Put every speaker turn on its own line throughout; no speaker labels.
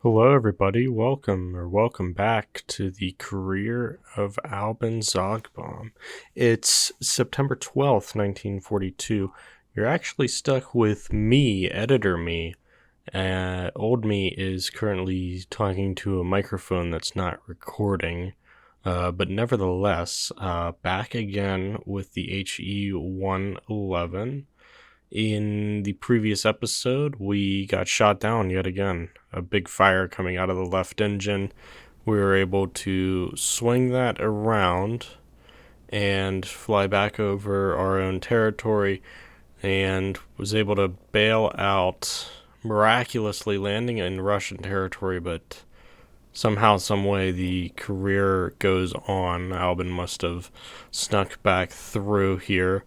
Hello, everybody. Welcome back to the career of Alban Zogbaum. It's September 12th, 1942. You're actually stuck with me, editor me. Old me is currently talking to a microphone that's not recording, but nevertheless, back again with the HE-111. In the previous episode, we got shot down yet again. A big fire coming out of the left engine. We were able to swing that around and fly back over our own territory and was able to bail out, miraculously landing in Russian territory, but somehow, someway, the career goes on. Alban must have snuck back through here.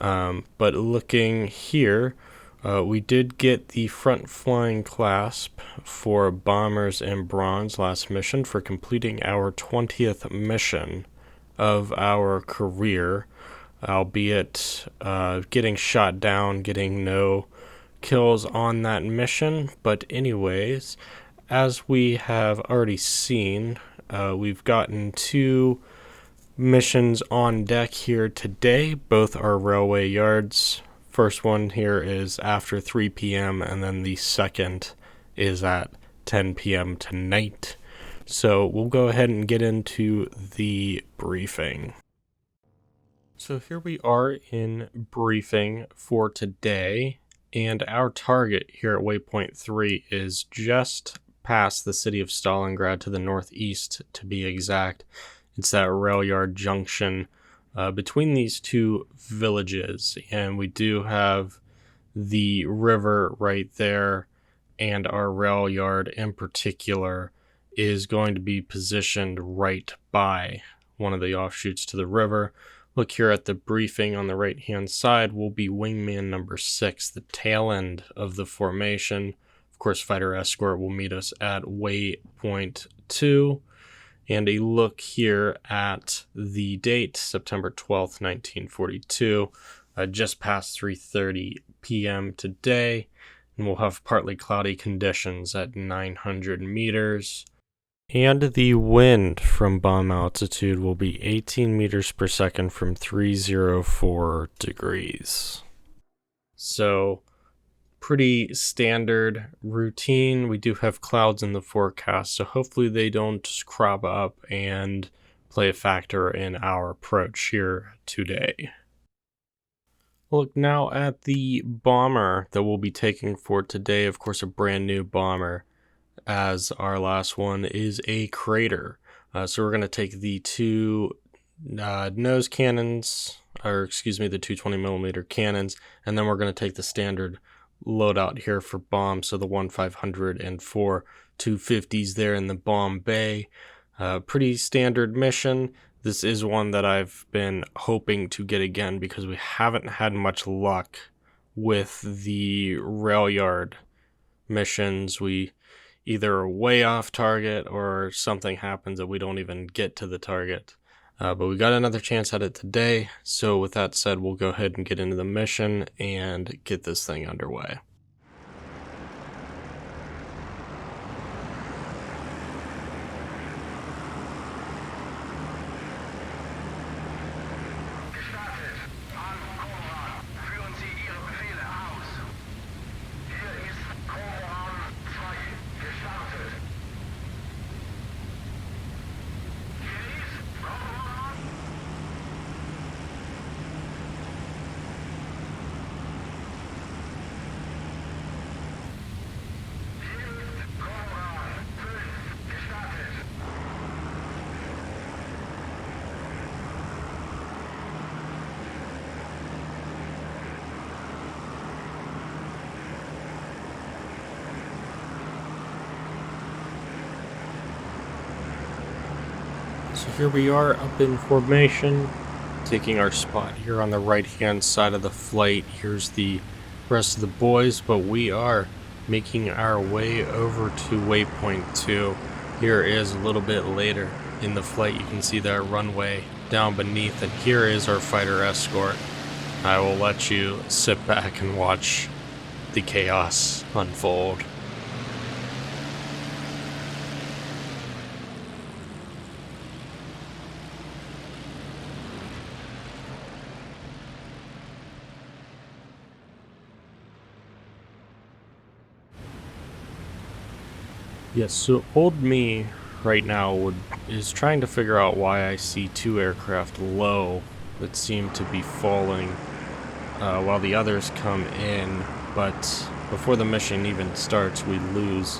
But looking here, we did get the front flying clasp for bombers and bronze last mission for completing our 20th mission of our career, albeit getting shot down, getting no kills on that mission. But anyways, as we have already seen, we've gotten two missions on deck here today. Both are railway yards. First one here is after 3 p.m. and then the second is at 10 p.m. tonight. So we'll go ahead and get into the briefing. So here we are in briefing for today, and our target here at waypoint 3 is just past the city of Stalingrad to the northeast, to be exact. It's that rail yard junction between these two villages, and we do have the river right there, and our rail yard in particular is going to be positioned right by one of the offshoots to the river. Look here at the briefing on the right hand side will be wingman number 6, the tail end of the formation. Of course, fighter escort will meet us at waypoint 2. And a look here at the date, September 12th, 1942, just past 3:30 p.m. today. And we'll have partly cloudy conditions at 900 meters. And the wind from bomb altitude will be 18 meters per second from 304 degrees. So, pretty standard routine. We do have clouds in the forecast, so hopefully they don't crop up and play a factor in our approach here today. Look now at the bomber that we'll be taking for today. Of course, a brand new bomber, as our last one is a crater. So we're going to take the two nose cannons, the 220mm cannons, and then we're going to take the standard loadout here for bombs, so the 1-500 and 4 250s there in the bomb bay. Pretty standard mission. This is one that I've been hoping to get again because we haven't had much luck with the rail yard missions. We either are way off target or something happens that we don't even get to the target. But we got another chance at it today, so with that said, we'll go ahead and get into the mission and get this thing underway. So here we are up in formation, taking our spot here on the right hand side of the flight. Here's the rest of the boys, but we are making our way over to waypoint 2. Here is a little bit later in the flight. You can see that runway down beneath, and here is our fighter escort. I will let you sit back and watch the chaos unfold. Yes, so old me right now is trying to figure out why I see two aircraft low that seem to be falling while the others come in, but before the mission even starts, we lose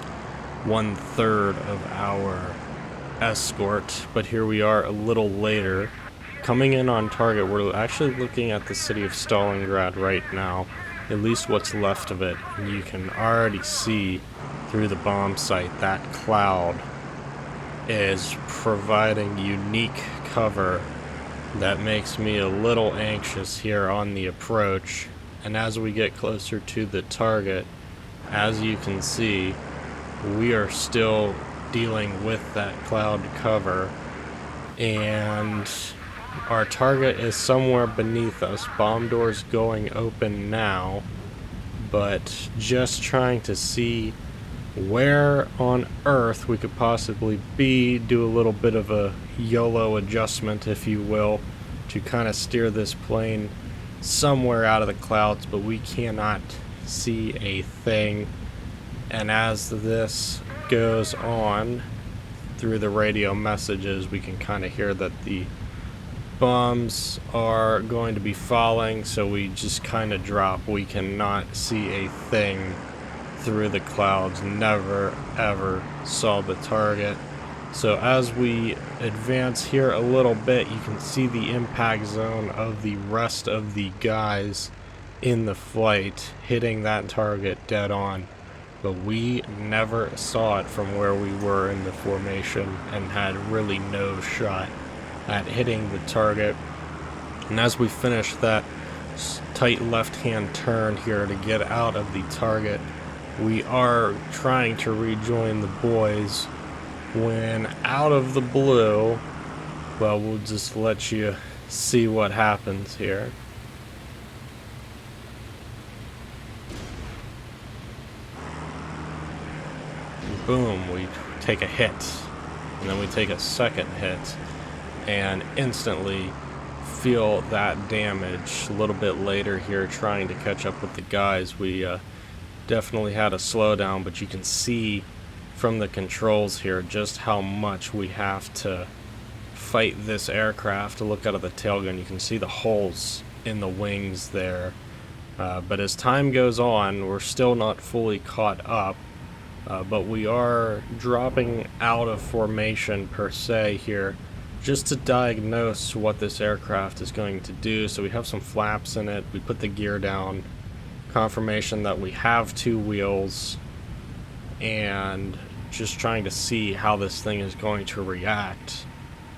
1/3 of our escort. But here we are a little later, coming in on target. We're actually looking at the city of Stalingrad right now, at least what's left of it, and you can already see through the bomb site that cloud is providing unique cover that makes me a little anxious here on the approach. And as we get closer to the target, as you can see, we are still dealing with that cloud cover, and our target is somewhere beneath us. Bomb doors going open now, but just trying to see where on earth we could possibly be, do a little bit of a YOLO adjustment, if you will, to kind of steer this plane somewhere out of the clouds, but we cannot see a thing. And as this goes on through the radio messages, we can kind of hear that the bombs are going to be falling, so we just kind of drop. We cannot see a thing through the clouds. Never ever saw the target. So as we advance here a little bit, you can see the impact zone of the rest of the guys in the flight hitting that target dead on, but we never saw it from where we were in the formation and had really no shot at hitting the target. And as we finish that tight left-hand turn here to get out of the target, we are trying to rejoin the boys when out of the blue, well, we'll just let you see what happens here. Boom, we take a hit, and then we take a second hit, and instantly feel that damage. A little bit later here, trying to catch up with the guys, we definitely had a slowdown, but you can see from the controls here just how much we have to fight this aircraft. To look out of the tail gun, you can see the holes in the wings there. But as time goes on, we're still not fully caught up, but we are dropping out of formation per se here just to diagnose what this aircraft is going to do. So we have some flaps in it, we put the gear down, confirmation that we have two wheels, and just trying to see how this thing is going to react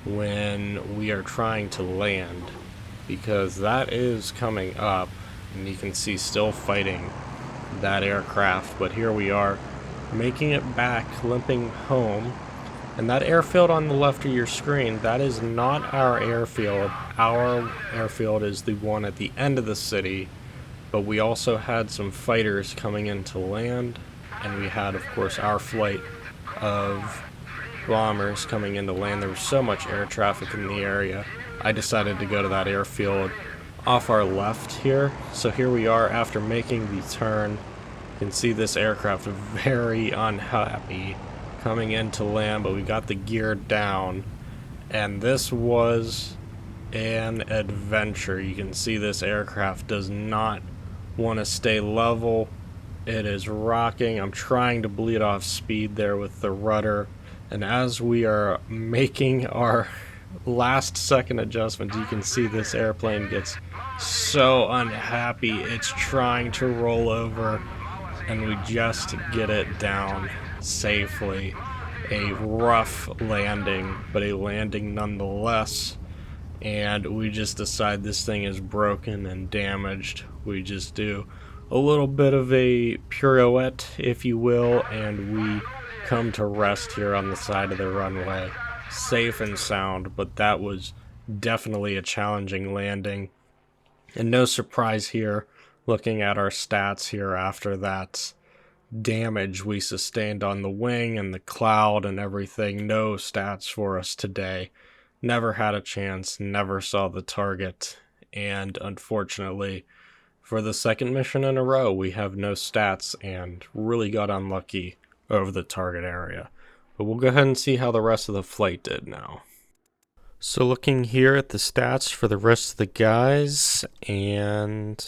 when we are trying to land, because that is coming up, and you can see still fighting that aircraft. But here we are making it back, limping home. And that airfield on the left of your screen, that is not our airfield. Our airfield is the one at the end of the city, but we also had some fighters coming in to land, and we had, of course, our flight of bombers coming in to land. There was so much air traffic in the area, I decided to go to that airfield off our left here. So here we are after making the turn. You can see this aircraft very unhappy coming in to land, but we got the gear down, and this was an adventure. You can see this aircraft does not want to stay level. It is rocking. I'm trying to bleed off speed there with the rudder, and as we are making our last second adjustment, you can see this airplane gets so unhappy it's trying to roll over, and we just get it down safely. A rough landing, but a landing nonetheless. And we just decide this thing is broken and damaged. We just do a little bit of a pirouette, if you will, and we come to rest here on the side of the runway, safe and sound. But that was definitely a challenging landing, and no surprise here looking at our stats here after that damage we sustained on the wing and the cloud and everything. No stats for us today. Never had a chance, never saw the target, and unfortunately for the second mission in a row we have no stats and really got unlucky over the target area. But we'll go ahead and see how the rest of the flight did now. So looking here at the stats for the rest of the guys, and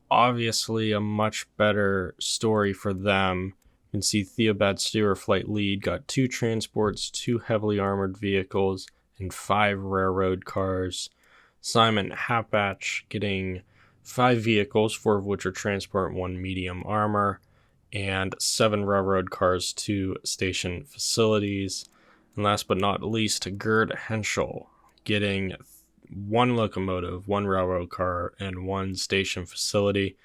obviously a much better story for them. You can see Theobald Stewart, flight lead, got 2 transports, 2 heavily armored vehicles, and 5 railroad cars. Simon Hapatch getting 5 vehicles, 4 of which are transport and 1 medium armor, and 7 railroad cars, 2 station facilities. And last but not least, Gerd Henschel getting 1 locomotive, 1 railroad car, and 1 station facility.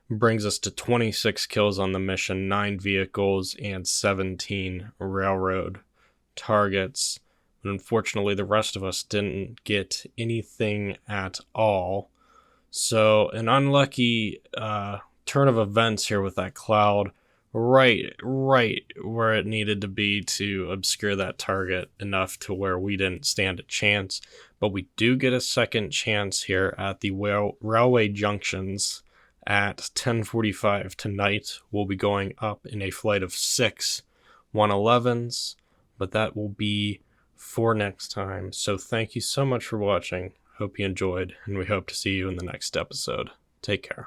Brings us to 26 kills on the mission, 9 vehicles, and 17 railroad targets. But unfortunately, the rest of us didn't get anything at all. So an unlucky turn of events here with that cloud. Right where it needed to be to obscure that target enough to where we didn't stand a chance. But we do get a second chance here at the railway junctions at 10:45 tonight. We'll be going up in a flight of 6 111s, but that will be for next time. So thank you so much for watching. Hope you enjoyed, and we hope to see you in the next episode. Take care.